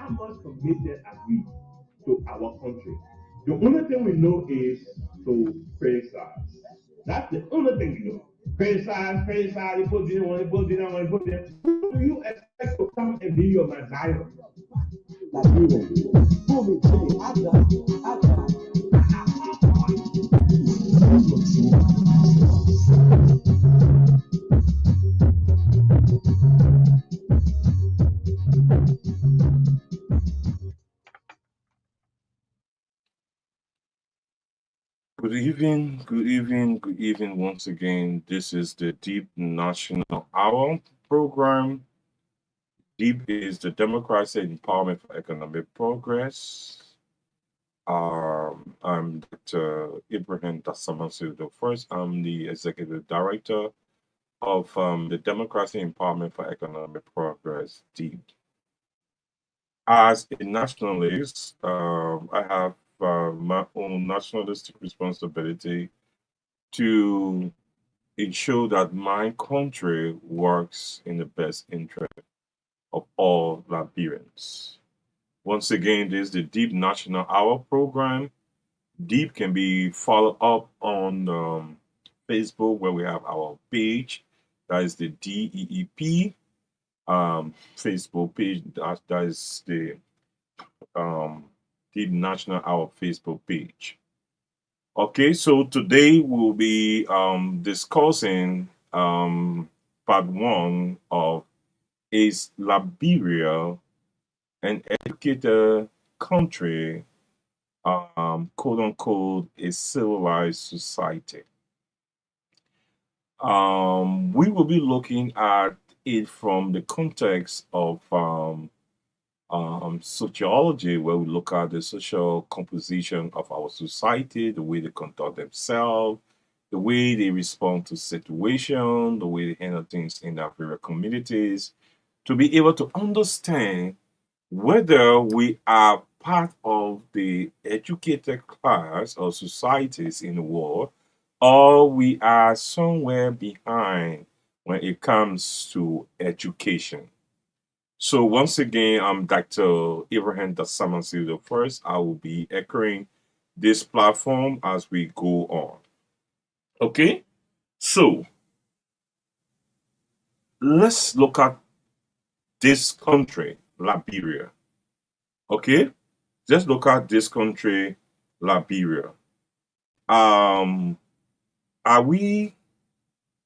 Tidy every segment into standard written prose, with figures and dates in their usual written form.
how much committed are we to our country? The only thing we know is to criticize. That's the only thing we know. Criticize, criticize, you put this one, you put this one, you put this. Who do you expect to come and be your Messiah? Like you, fully say, I got. Good evening, good evening, good evening once again. This is the Deep National Hour program. Deep is the Democracy and Empowerment for Economic Progress. I'm Dr. Ibrahim Dassama the first. I'm the Executive Director of the Democracy and Empowerment for Economic Progress, Deep. As a nationalist, I have my own nationalistic responsibility to ensure that my country works in the best interest of all Liberians. Once again, this is the Deep National Hour program. Deep can be followed up on Facebook, where we have our page. That is the DEEP Facebook page. That is the Deep National Hour Facebook page. Okay, so today we'll be discussing part one of Is Liberia an educated country, quote unquote, a civilized society? We will be looking at it from the context of sociology, where we look at the social composition of our society, the way they conduct themselves, the way they respond to situation, the way they handle things in their various communities, to be able to understand whether we are part of the educated class or societies in the world, or we are somewhere behind when it comes to education. So once again, I'm Dr. Abraham Dassama the first. I will be echoing this platform as we go on. Okay, so let's look at this country, Liberia. Okay, let's look at this country, Liberia. Um, are we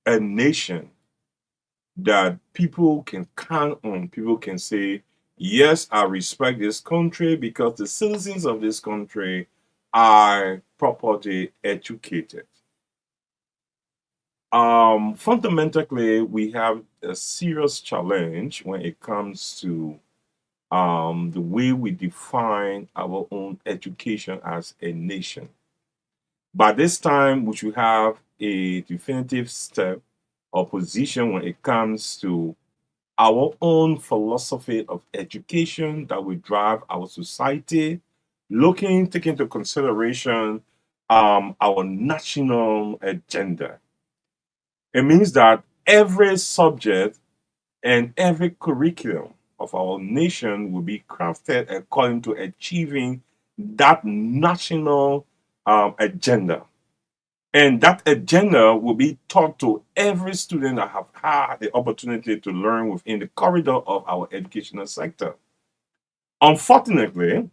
a nation that people can count on? People can say, yes, I respect this country because the citizens of this country are properly educated. Fundamentally, we have a serious challenge when it comes to the way we define our own education as a nation. By this time, we should have a definitive step or position when it comes to our own philosophy of education that will drive our society, taking into consideration our national agenda. It means that every subject and every curriculum of our nation will be crafted according to achieving that national agenda. And that agenda will be taught to every student that have had the opportunity to learn within the corridor of our educational sector. Unfortunately,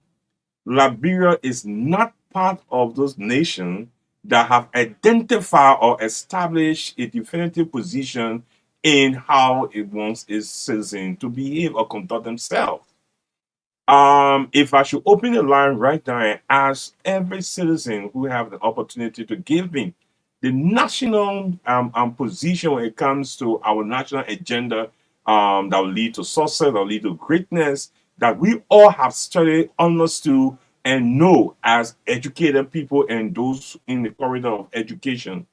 Liberia is not part of those nations that have identified or established a definitive position in how it wants its citizens to behave or conduct themselves. If I should open the line right now and ask every citizen who have the opportunity to give me the national position when it comes to our national agenda that will lead to success, that will lead to greatness, that we all have studied, understood, and know as educated people and those in the corridor of education,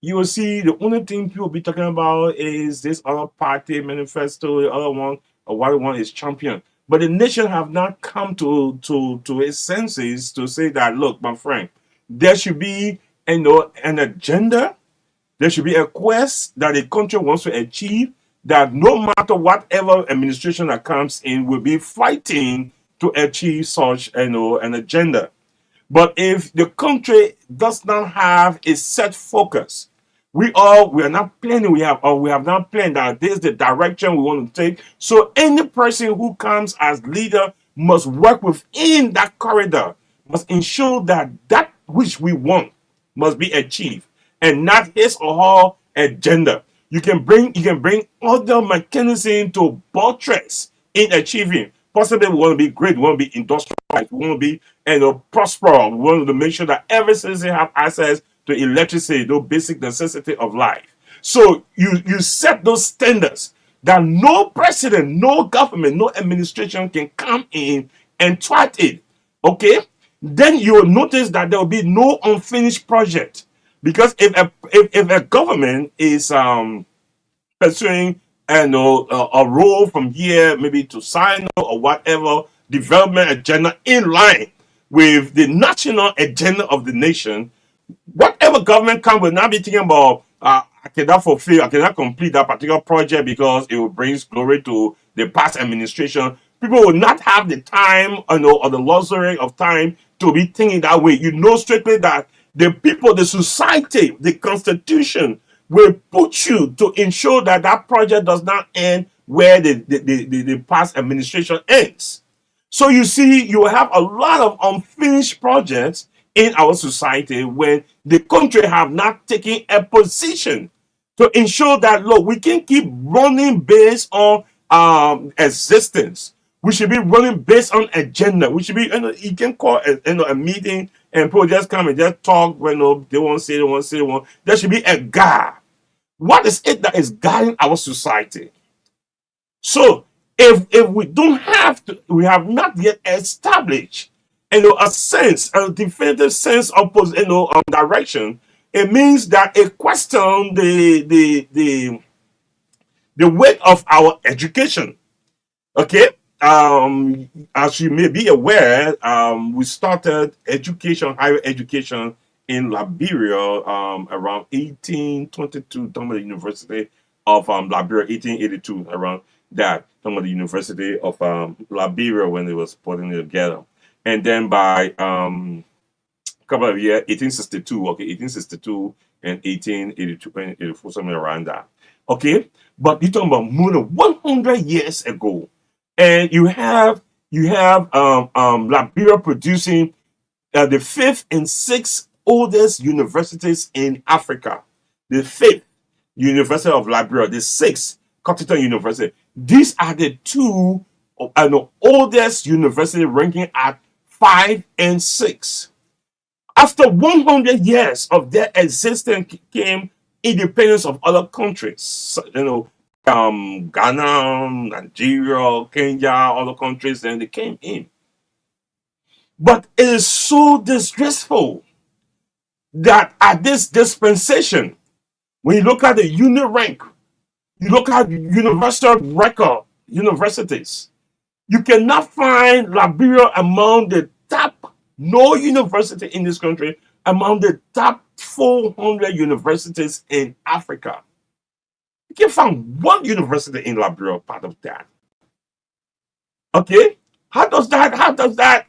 you will see the only thing people will be talking about is this other party manifesto, the other one, or what one is champion. But the nation have not come to its senses to say that, look, my friend, there should be an agenda, there should be a quest that the country wants to achieve, that no matter whatever administration that comes in will be fighting to achieve such an agenda. But if the country does not have a set focus, we are not planning. We have not planned that this is the direction we want to take. So any person who comes as leader must work within that corridor, must ensure that that which we want must be achieved, and not his or her agenda. You can bring other mechanism to buttress in achieving. Possibly we want to be great, we want to be industrialized, we want to be prosper, we want to make sure that every citizen have access to electricity, those basic necessity of life. So you set those standards that no president, no government, no administration can come in and thwart it. Okay? Then you'll notice that there will be no unfinished project. Because if a government is pursuing a role from here, maybe to sign or whatever development agenda in line with the national agenda of the nation, whatever government comes will not be thinking about I cannot fulfill, I cannot complete that particular project because it will bring glory to the past administration. People will not have the time, or the luxury of time to be thinking that way. You know strictly that the people, the society, the constitution will put you to ensure that that project does not end where the past administration ends. So you see, you have a lot of unfinished projects in our society when the country have not taken a position to ensure that look, we can keep running based on existence. We should be running based on agenda. We should be, you can call a meeting and people just come and just talk when they won't say, they won't say, they won't. There should be a guide. What is it that is guiding our society? So if we don't have to, we have not yet established a sense, a definitive sense of direction, it means that it question the weight of our education. Okay. As you may be aware, we started education, higher education in Liberia around 1822, talking about the University of Liberia, 1882, around that, talking about the University of Liberia when it was putting it together. And then by couple of years, 1862, okay, 1862 and 1882 and 84, something around that. Okay, but you're talking about more than 100 years ago, and you have Liberia producing the fifth and sixth oldest universities in Africa. The fifth, University of Liberia, the sixth, Cotton University. These are the two oldest university ranking at 5 and 6. After 100 years of their existence came independence of other countries. So, Ghana, Nigeria, Kenya, other countries, and they came in. But it is so disgraceful that at this dispensation, when you look at the unit rank, you look at universal record universities, you cannot find Liberia among the top, no university in this country, among the top 400 universities in Africa. You can find one university in Liberia part of that. Okay? How does that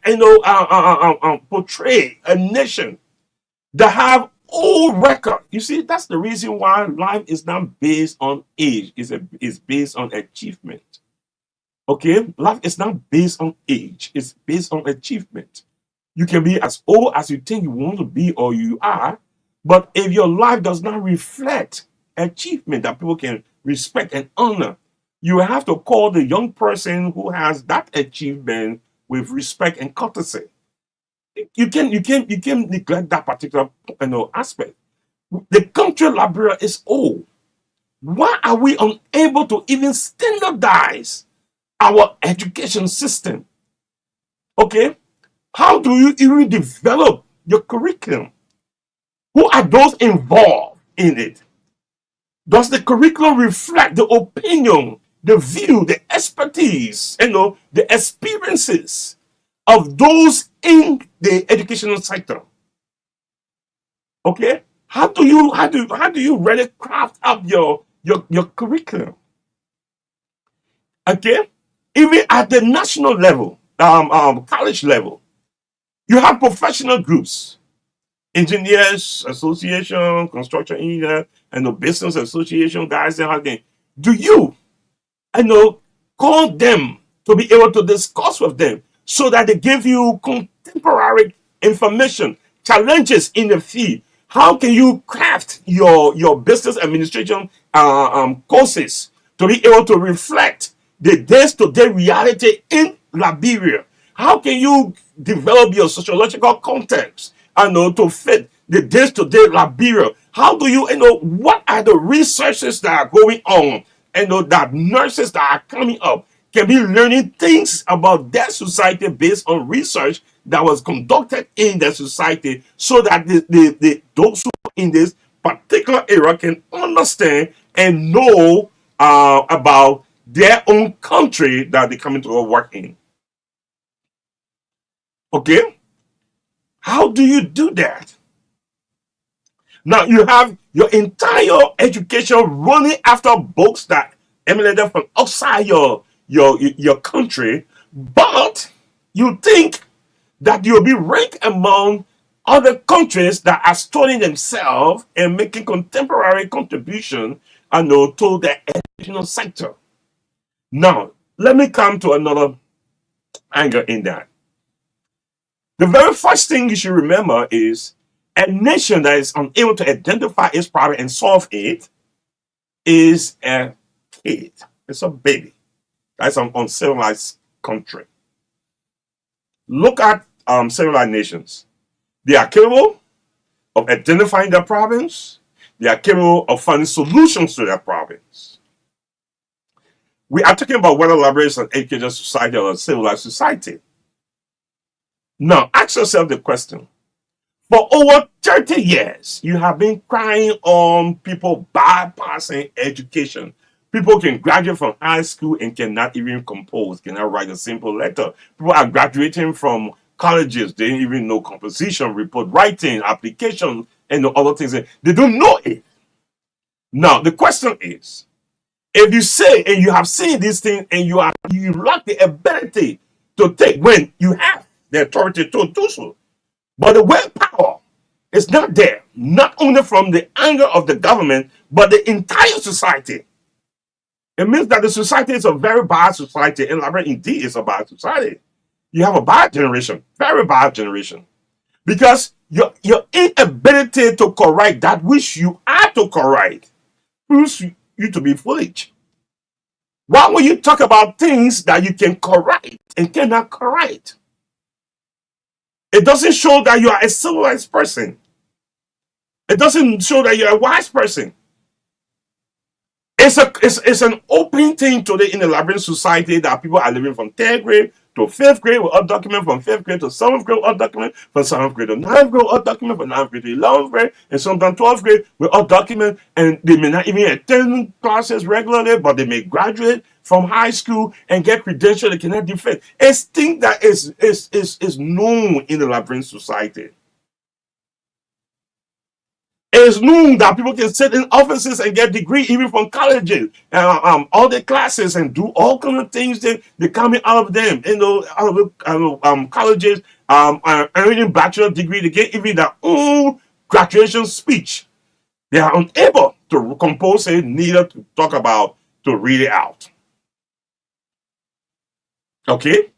portray a nation that have old record? You see, that's the reason why life is not based on age, it's based on achievement. Okay, life is not based on age, it's based on achievement. You can be as old as you think you want to be or you are, but if your life does not reflect achievement that people can respect and honor, you have to call the young person who has that achievement with respect and courtesy. You can neglect that particular aspect. The country Liberia is old. Why are we unable to even standardize our education system? Okay, how do you even develop your curriculum? Who are those involved in it? Does the curriculum reflect the opinion, the view, the expertise, the experiences of those in the educational sector? Okay, how do you really craft up your curriculum? Okay, even at the national level. college level. You have professional groups, engineers association, construction engineer, and the business association guys. And everything. Do you, I know, call them to be able to discuss with them so that they give you contemporary information, challenges in the field. How can you craft your business administration courses to be able to reflect the day-to-day reality in Liberia? How can you develop your sociological context, to fit the day-to-day Liberia? How do you, what are the researches that are going on? That nurses that are coming up can be learning things about their society based on research that was conducted in their society, so that those who are in this particular area can understand and know about their own country that they come into work in. Okay? How do you do that? Now you have your entire education running after books that emanated from outside your country, but you think that you'll be ranked among other countries that are studying themselves and making contemporary contribution, to the educational sector. Now, let me come to another angle in that. The very first thing you should remember is a nation that is unable to identify its problem and solve it is a kid. It's a baby. That's an uncivilized country. Look at civilized nations. They are capable of identifying their problems. They are capable of finding solutions to their problems. We are talking about whether Liberia is an educated society or a civilized society. Now, ask yourself the question. For over 30 years, you have been crying on people bypassing education. People can graduate from high school and cannot even compose, cannot write a simple letter. People are graduating from colleges, they didn't even know composition, report writing, application, and the other things. They don't know it. Now, the question is, if you say and you have seen these things and you lack the ability to take when you have the authority to do so, but the willpower is not there, not only from the anger of the government, but the entire society. It means that the society is a very bad society, and Liberia indeed is a bad society. You have a bad generation, very bad generation, because your inability to correct that which you are to correct proves you to be foolish. Why will you talk about things that you can correct and cannot correct? It doesn't show that you are a civilized person. It doesn't show that you're a wise person. It's an open thing today in the Liberian society that people are living from third grade to fifth grade with all document, from fifth grade to seventh grade with all document, from seventh grade to ninth grade with all document, from ninth grade to 11th grade, and sometimes 12th grade with all document, and they may not even attend classes regularly, but they may graduate from high school and get credential they cannot defend. It's thing that is known in the Liberian society. It's known that people can sit in offices and get degree even from colleges, all the classes, and do all kind of things that they coming out of them. Out of colleges, earning bachelor degree, they get even their own graduation speech. They are unable to compose it, neither to talk about, to read it out. Okay,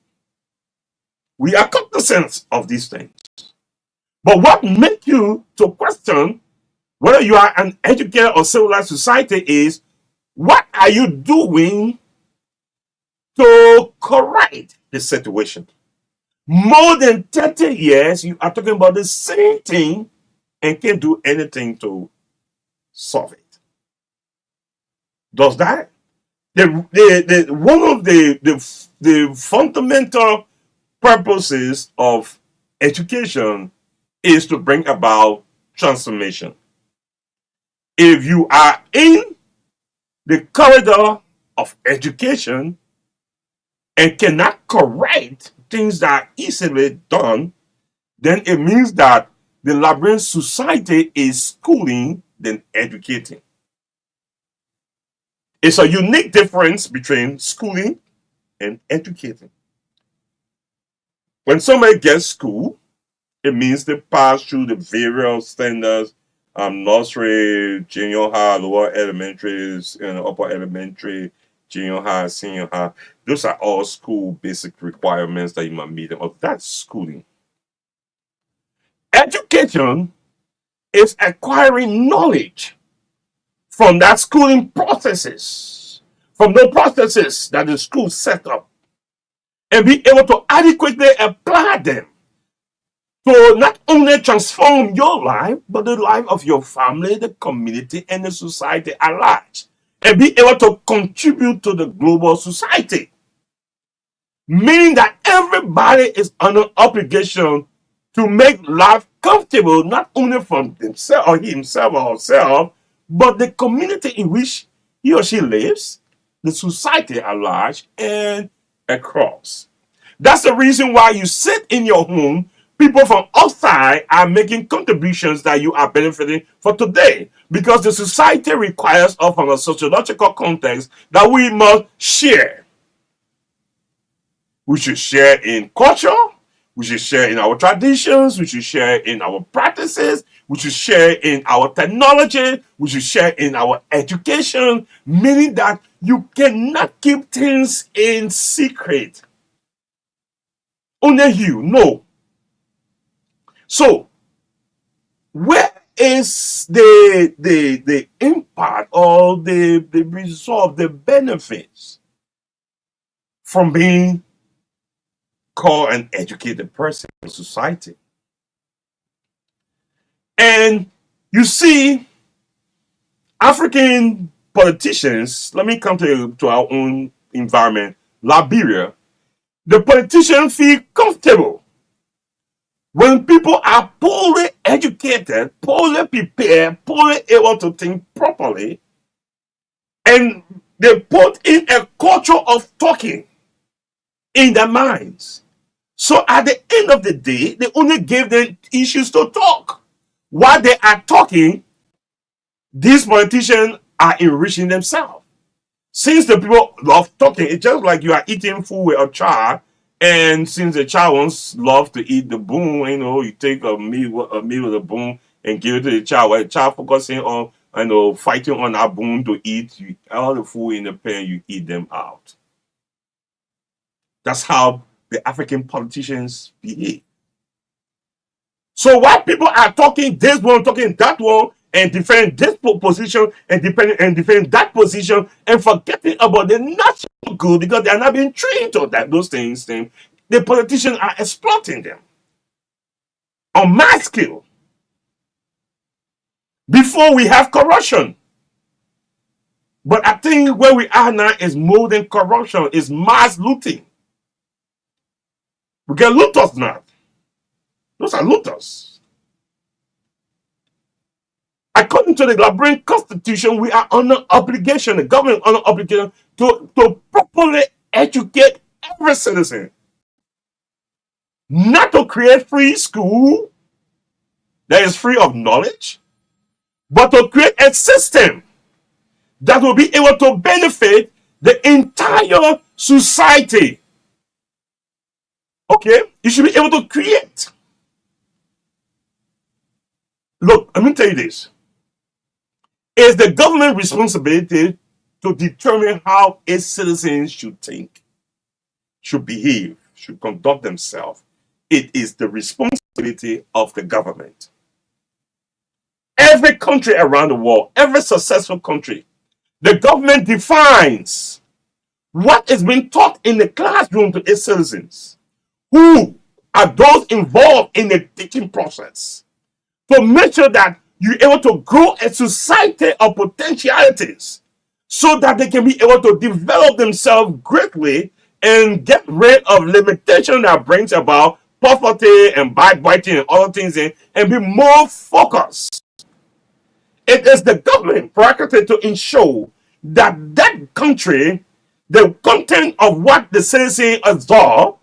we are cognizant of these things, but what makes you to question whether you are an educated or civilized society is, what are you doing to correct the situation? More than 30 years, you are talking about the same thing and can't do anything to solve it. Does that? One of the fundamental purposes of education is to bring about transformation. If you are in the corridor of education and cannot correct things that are easily done, then it means that the Liberian society is schooling than educating. It's a unique difference between schooling and educating. When somebody gets school, it means they pass through the various standards, nursery, junior high, lower elementaries, upper elementary, junior high, senior high. Those are all school basic requirements that you must meet them of. That's schooling. Education is acquiring knowledge from that schooling processes, from the processes that the school set up, and be able to adequately apply them to not only transform your life, but the life of your family, the community, and the society at large, and be able to contribute to the global society. Meaning that everybody is under obligation to make life comfortable, not only for themselves or himself or herself, but the community in which he or she lives, the society at large, and across. That's the reason why you sit in your home. People from outside are making contributions that you are benefiting for today, because the society requires us from a sociological context that we must share. We should share in culture, we should share in our traditions, we should share in our practices, we should share in our technology, we should share in our education, meaning that you cannot keep things in secret. Only you know. So, where is the impact or the result, the benefits from being called an educated person in society? And you see, African politicians, let me come to our own environment, Liberia. The politicians feel comfortable when people are poorly educated, poorly prepared, poorly able to think properly, and they put in a culture of talking in their minds. So at the end of the day, they only give them issues to talk. While they are talking, these politicians are enriching themselves. Since the people love talking, it's just like you are eating food with a child, and since the child wants love to eat the bone, you take a meal with the bone and give it to the child. While the child focusing on, fighting on that bone to eat, all the food in the pan, you eat them out. That's how the African politicians behave. So while people are talking this one, talking that one, and defending this position and defending that position, and forgetting about the national good because they are not being trained on those things, then the politicians are exploiting them on mass scale. Before we have corruption. But I think where we are now is more than corruption, is mass looting. We get looters now. Those are looters. According to the Liberian Constitution, we are under obligation, the government under obligation to properly educate every citizen. Not to create free school that is free of knowledge, but to create a system that will be able to benefit the entire society. Okay? You should be able to create. Look, let me tell you this. It's the government responsibility to determine how its citizens should think, should behave, should conduct themselves. It is the responsibility of the government. Every country around the world, every successful country, the government defines what is being taught in the classroom to its citizens. Who are those involved in the teaching process to make sure that you're able to grow a society of potentialities so that they can be able to develop themselves greatly and get rid of limitation that brings about poverty and backbiting and other things and be more focused. It is the government prerogative to ensure that that country, the content of what the citizens absorb,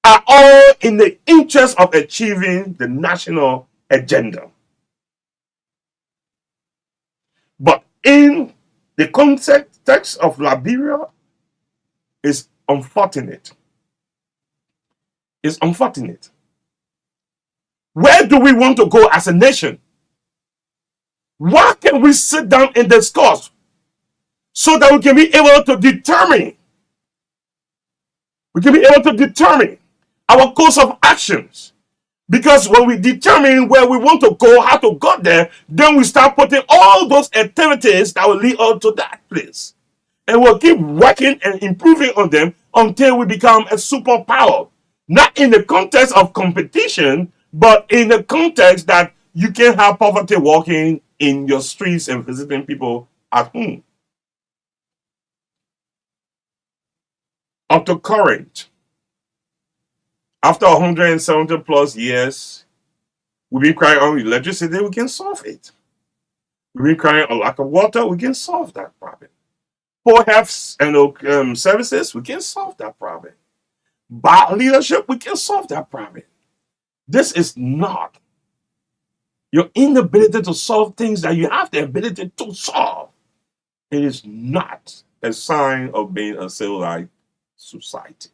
are all in the interest of achieving the national agenda. But in the context of Liberia, is unfortunate. It's unfortunate. Where do we want to go as a nation? What can we sit down and discuss so that we can be able to determine our course of actions? Because when we determine where we want to go, how to go there, then we start putting all those activities that will lead us to that place. And we'll keep working and improving on them until we become a superpower. Not in the context of competition, but in the context that you can have poverty walking in your streets and visiting people at home. Up to current, after 170 plus years, we've been crying on electricity, we can solve it. We've been crying on lack of water, we can solve that problem. Poor health and services, we can solve that problem. Bad leadership, we can solve that problem. This is not your inability to solve things that you have the ability to solve. It is not a sign of being a civilized society.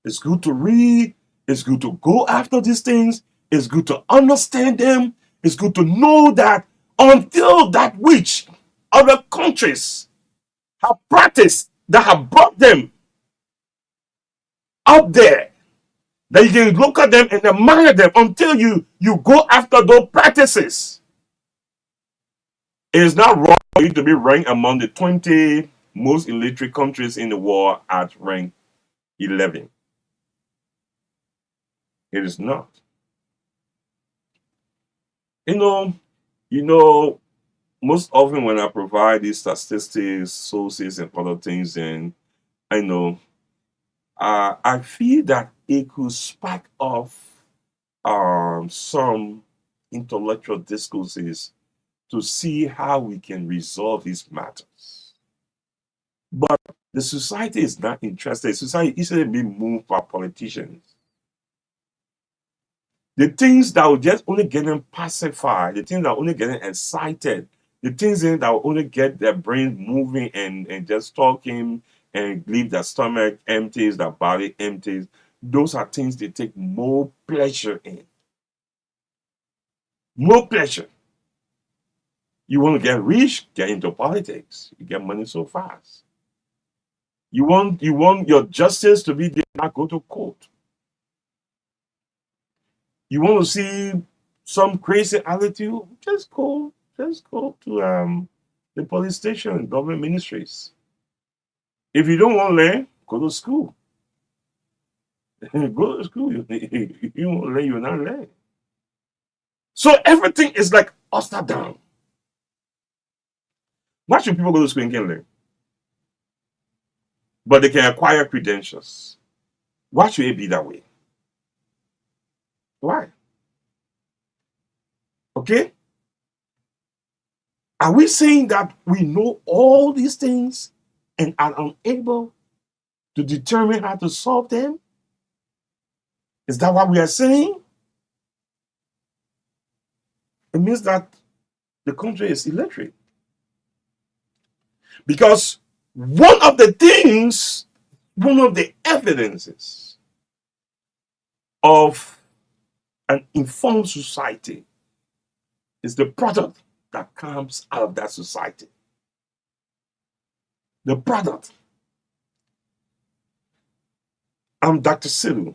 It's good to read. It's good to go after these things. It's good to understand them. It's good to know that until that which other countries have practiced that have brought them up there, that you can look at them and admire them until you go after those practices. It is not wrong for you to be ranked among the 20 most illiterate countries in the world at rank 11. It is not. You know, most often when I provide these statistics, sources, and other things, and I feel that it could spark off some intellectual discourses to see how we can resolve these matters. But the society is not interested. Society is easily being moved by politicians. The things that will just only get them pacified, the things that will only get them excited, the things that will only get their brain moving and just talking and leave their stomach empties, their body empties, those are things they take more pleasure in. More pleasure. You want to get rich, get into politics. You get money so fast. You want your justice to be there, not go to court. You want to see some crazy attitude, just go to the police station, government ministries. If you don't want to learn, go to school. Go to school. You won't learn, you will not learn. So everything is like upside down. Why should people go to school and can learn? But they can acquire credentials. Why should it be that way? Why? Okay? Are we saying that we know all these things and are unable to determine how to solve them? Is that what we are saying? It means that the country is illiterate. Because one of the evidences of an informed society is the product that comes out of that society. The product. I'm Dr. Sellu.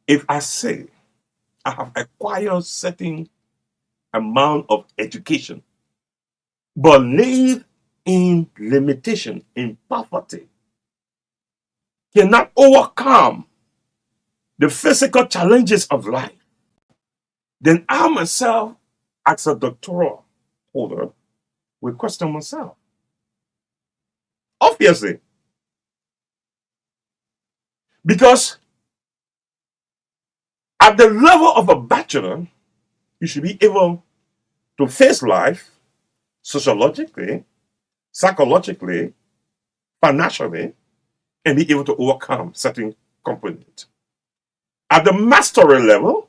If I say I have acquired certain amount of education, but live in limitation, in poverty, cannot overcome the physical challenges of life, then I myself, as a doctoral holder, will question myself. Obviously. Because at the level of a bachelor, you should be able to face life sociologically, psychologically, financially, and be able to overcome certain components. At the mastery level,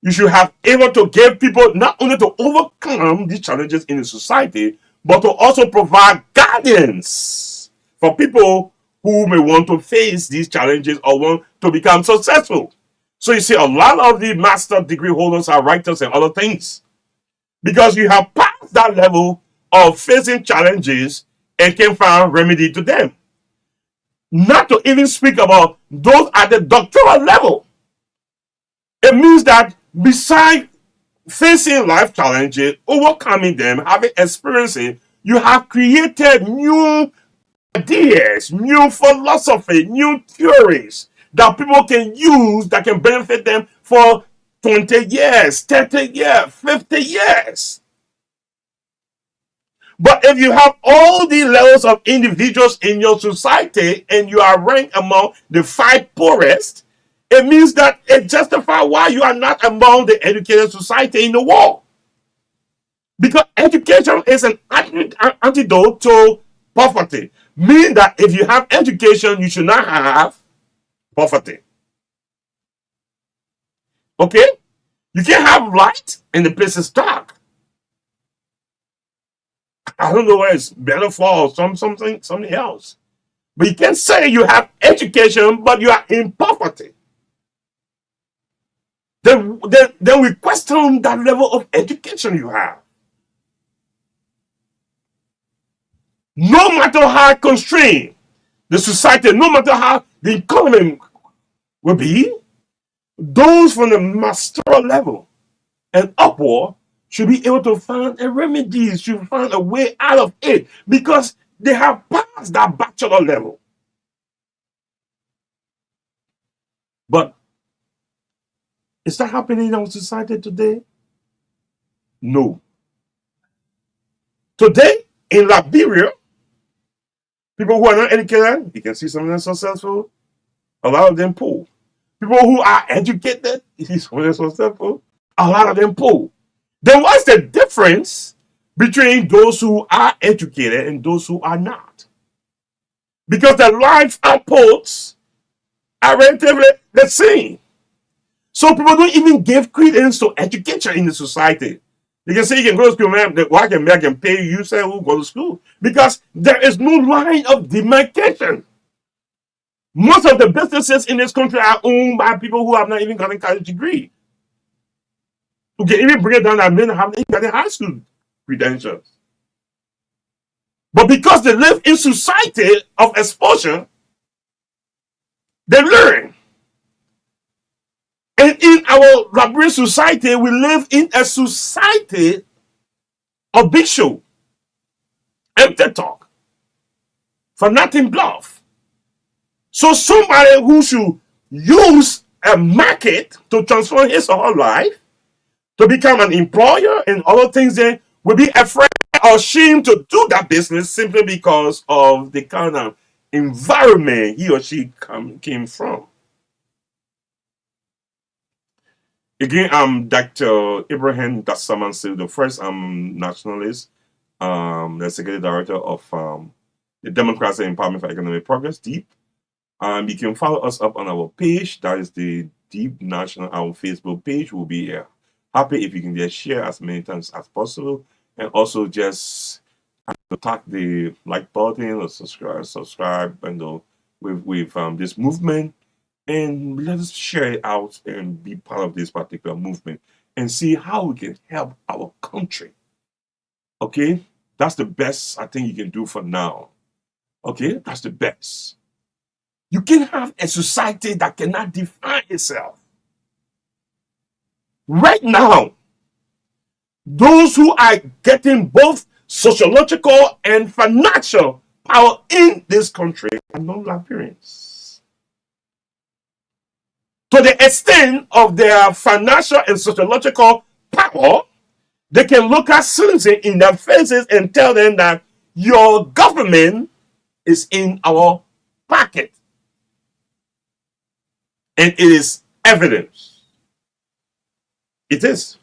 you should have able to give people not only to overcome these challenges in the society, but to also provide guidance for people who may want to face these challenges or want to become successful. So you see, a lot of the master degree holders are writers and other things because you have passed that level of facing challenges and can find remedy to them. Not to even speak about those at the doctoral level. It means that besides facing life challenges, overcoming them, having experiences, you have created new ideas, new philosophy, new theories that people can use that can benefit them for 20 years, 30 years, 50 years. But if you have all the levels of individuals in your society and you are ranked among the 5 poorest, it means that it justifies why you are not among the educated society in the world. Because education is an antidote to poverty. Meaning that if you have education, you should not have poverty. Okay? You can't have light and the place is dark. I don't know where it's better for or something else. But you can't say you have education, but you are in poverty. Then we question that level of education you have. No matter how constrained the society, no matter how the economy will be, those from the masteral level and upward should be able to find a remedy, should find a way out of it because they have passed that bachelor level. But is that happening in our society today? No. Today, in Liberia, people who are not educated, you can see some of them successful, a lot of them poor. People who are educated, you see some of them successful, a lot of them poor. Then what's the difference between those who are educated and those who are not? Because the life outputs are relatively the same. So people don't even give credence to education in the society. You can say you can go to school, man. Why can I can pay you? Say who go to school because there is no line of demarcation. Most of the businesses in this country are owned by people who have not even gotten a college degree. Who can even bring it down that men have even gotten high school credentials. But because they live in society of exposure, they learn. And in our Liberian society, we live in a society of big show, empty talk, for nothing bluff. So somebody who should use a market to transform his or her life, to become an employer and other things, then will be afraid or ashamed to do that business simply because of the kind of environment he or she came from. Again, I'm Dr. Ibrahim Dassama, the first nationalist, the executive director of the Democracy Empowerment for Economic Progress, DEEP. You can follow us up on our page. That is the DEEP National, our Facebook page. We'll be happy if you can just share as many times as possible. And also just tap the like button or subscribe and with this movement. And let us share it out and be part of this particular movement and see how we can help our country. Okay? That's the best I think you can do for now. Okay? That's the best. You can have a society that cannot define itself. Right now, those who are getting both sociological and financial power in this country are non-Liberians. To the extent of their financial and sociological power, they can look at citizens in their faces and tell them that your government is in our pocket. And it is evidence. It is.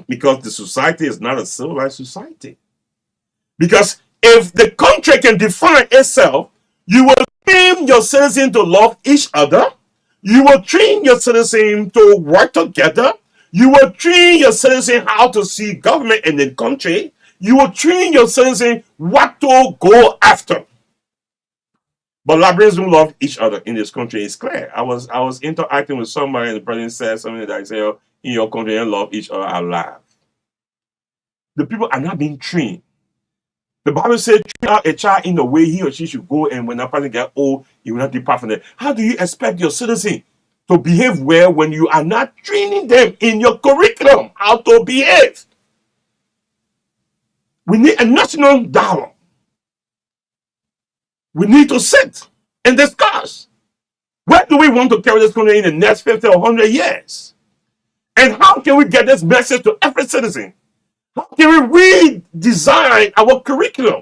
Because the society is not a civilized society. Because if the country can define itself, you will train your citizens to love each other. You will train your citizens to work together. You will train your citizens how to see government in the country. You will train your citizens what to go after. But Liberians don't love each other in this country. It's clear. I was interacting with somebody and the person said something that I said, oh, in your country, you love each other. I laugh. The people are not being trained. The Bible says, train out a child in the way he or she should go, and when that person gets old, he will not depart from it. How do you expect your citizen to behave well when you are not training them in your curriculum how to behave? We need a national dialogue. We need to sit and discuss. Where do we want to carry this country in the next 50 or 100 years? And how can we get this message to every citizen? How can we redesign our curriculum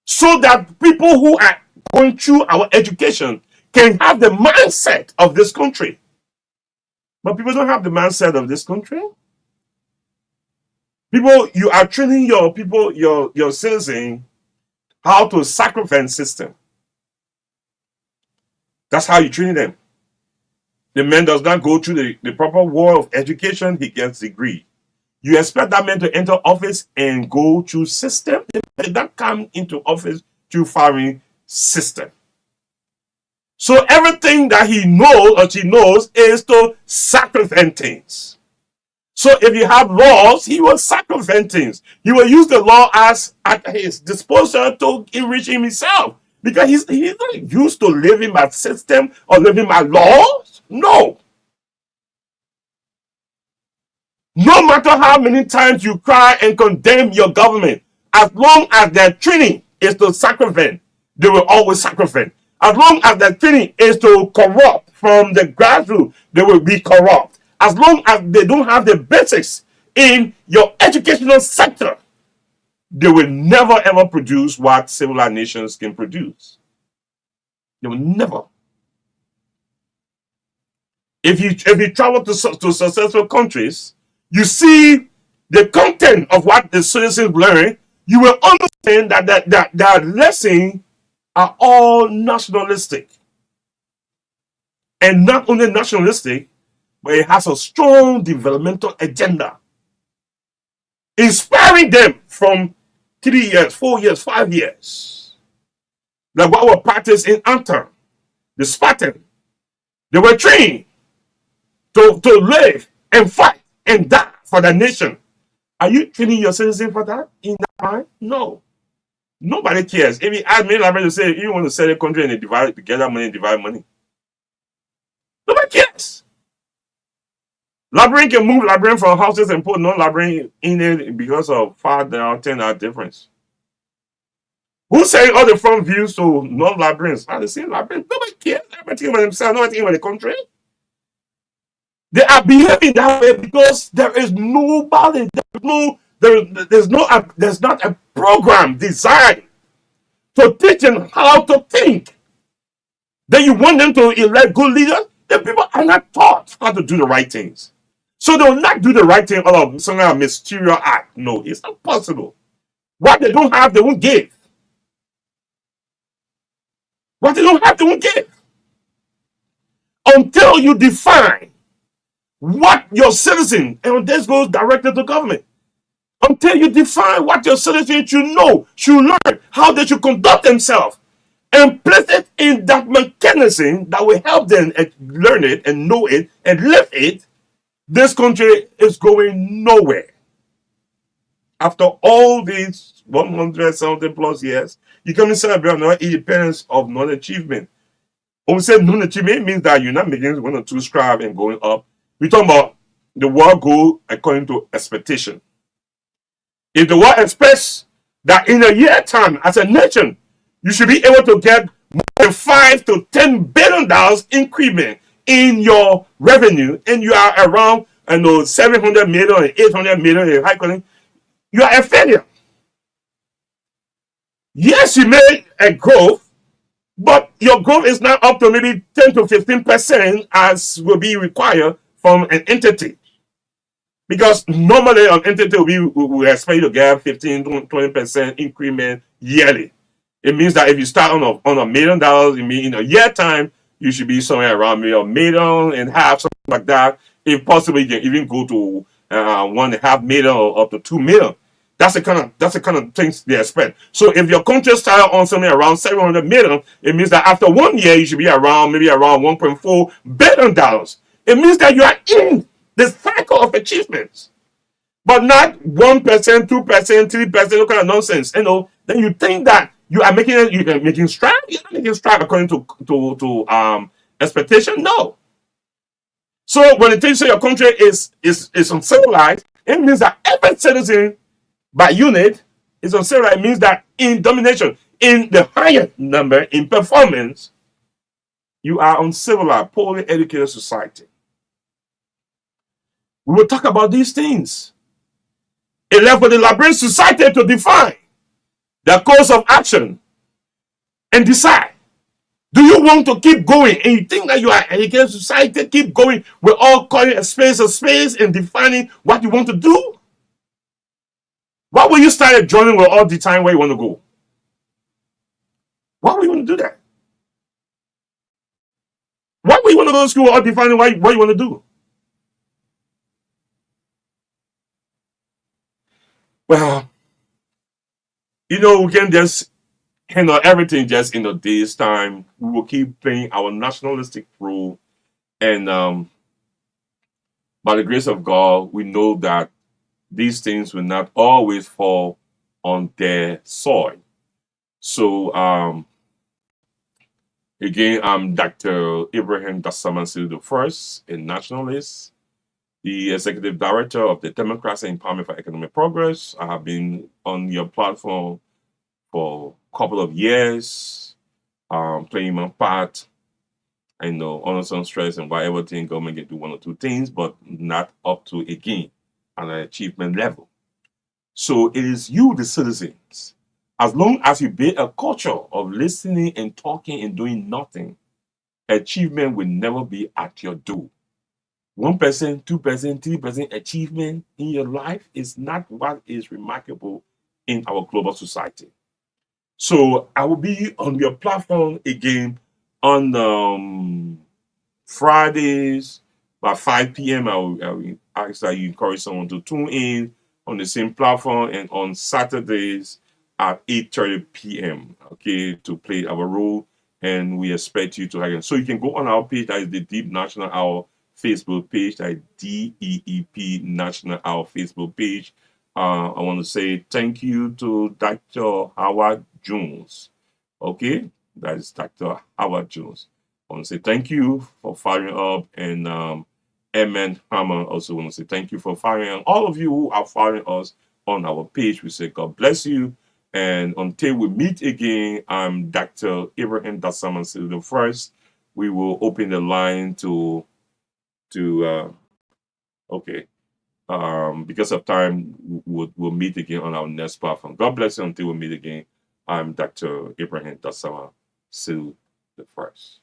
so that people who are going through our education can have the mindset of this country? But people don't have the mindset of this country. People, you are training your people, your citizen, how to sacrifice system. That's how you train them. The man does not go through the proper war of education, he gets degree. You expect that man to enter office and go through system? They did not come into office through foreign system. So everything that he knows or she knows is to sacrifice things. So if you have laws, he will sacrifice things. He will use the law as at his disposal to enrich himself. Because he's not used to living by system or living by laws. No. No matter how many times you cry and condemn your government, as long as their training is to sacrifice, they will always sacrifice. As long as their training is to corrupt from the grassroots, they will be corrupt. As long as they don't have the basics in your educational sector, they will never ever produce what civilized nations can produce. They will never. If you travel to successful countries, you see the content of what the citizens learn, you will understand that their lessons are all nationalistic. And not only nationalistic, but it has a strong developmental agenda. Inspiring them from 3 years, 4 years, 5 years. Like what were practiced in Anthem, the Spartan. They were trained to live and fight and die for the nation. Are you training your citizen for that in that mind? No. Nobody cares. If you ask me, Librarian to say, you want to sell a country and divide together money and divide money. Nobody cares. Librarian can move librarian from houses and put non-librarian in it because of 5 or 10 hour difference. Who's saying all the front views to non-librarians are the same librarians? Nobody cares. Everybody thinking about themselves, nobody thinking about the country. They are behaving that way because there is nobody, there's not a program designed to teach them how to think. Then you want them to elect good leaders, the people are not taught how to do the right things. So they will not do the right thing out of some kind of mysterious act. No, it's not possible. What they don't have, they won't give. What they don't have, they won't give. Until you define what your citizen, and this goes directly to government, until you define what your citizens should know, should learn, how they should conduct themselves, and place it in that mechanism that will help them learn it and know it and live it, this country is going nowhere. After all these 100 something plus years, you come and celebrate another independence of non-achievement. When we say non-achievement, it means that you're not making 1 or 2 strides and going up. We're talking about the world goal according to expectation. If the world expects that in a year time, as a nation, you should be able to get more than $5 to $10 billion increment in your revenue, and you are around 700 million and 800 million in high quality, you are a failure. Yes, you made a growth, but your growth is not up to maybe 10 to 15% as will be required from an entity. Because normally an entity will expect you to get 15 to 20% increment yearly. It means that if you start on $1 million, it means in a year time, you should be somewhere around $1.5 million, something like that. If possible, you can even go to $1.5 million or up to $2 million. That's the kind of things they expect. So if your country start on something around 700 million, it means that after 1 year you should be around maybe around 1.4 billion dollars. It means that you are in the cycle of achievements, but not 1%, 2%, 3%, no kind of nonsense. Then you think that you are making strides. You're not making strides according to expectation. No. So when it tells you your country is uncivilized, it means that every citizen by unit is uncivilized. It means that in domination, in the higher number, in performance, you are uncivilized, poorly educated society. We will talk about these things. It left for the Liberian society to define the course of action and decide. Do you want to keep going and you think that you are educated society, keep going? We're all calling a space and defining what you want to do. Why will you start joining with all the time where you want to go? Why would you want to do that? Why would you want to go to school or defining what you want to do? Well, we can just handle everything just in a day's time. We will keep playing our nationalistic role, and by the grace of God, we know that these things will not always fall on their soil. So, again, I'm Dr. Abraham Dassama the first, a nationalist, the executive director of the Democracy Empowerment for Economic Progress. I have been on your platform for a couple of years, playing my part. I know under some stress and whatever thing government can do one or two things, but not up to again an achievement level. So it is you, the citizens. As long as you build a culture of listening and talking and doing nothing, achievement will never be at your door. 1%, 2%, 3% achievement in your life is not what is remarkable in our global society. So I will be on your platform again on Fridays by 5 p.m. I will ask that you encourage someone to tune in on the same platform, and on Saturdays at 8:30 p.m. Okay, to play our role, and we expect you to again. So you can go on our page, that is the Deep National Hour Facebook page, that is DEEP National Hour Facebook page. I want to say thank you to Dr. Howard Jones. Okay, that is Dr. Howard Jones. I want to say thank you for firing up, and Emin Hammer also want to say thank you for firing. And all of you who are following us on our page, we say God bless you. And until we meet again, I'm Dr. Abraham Dassama the first. We will open the line to okay. Because of time, we'll meet again on our next platform. God bless you until we meet again. I'm Dr. Abraham Dassama the first.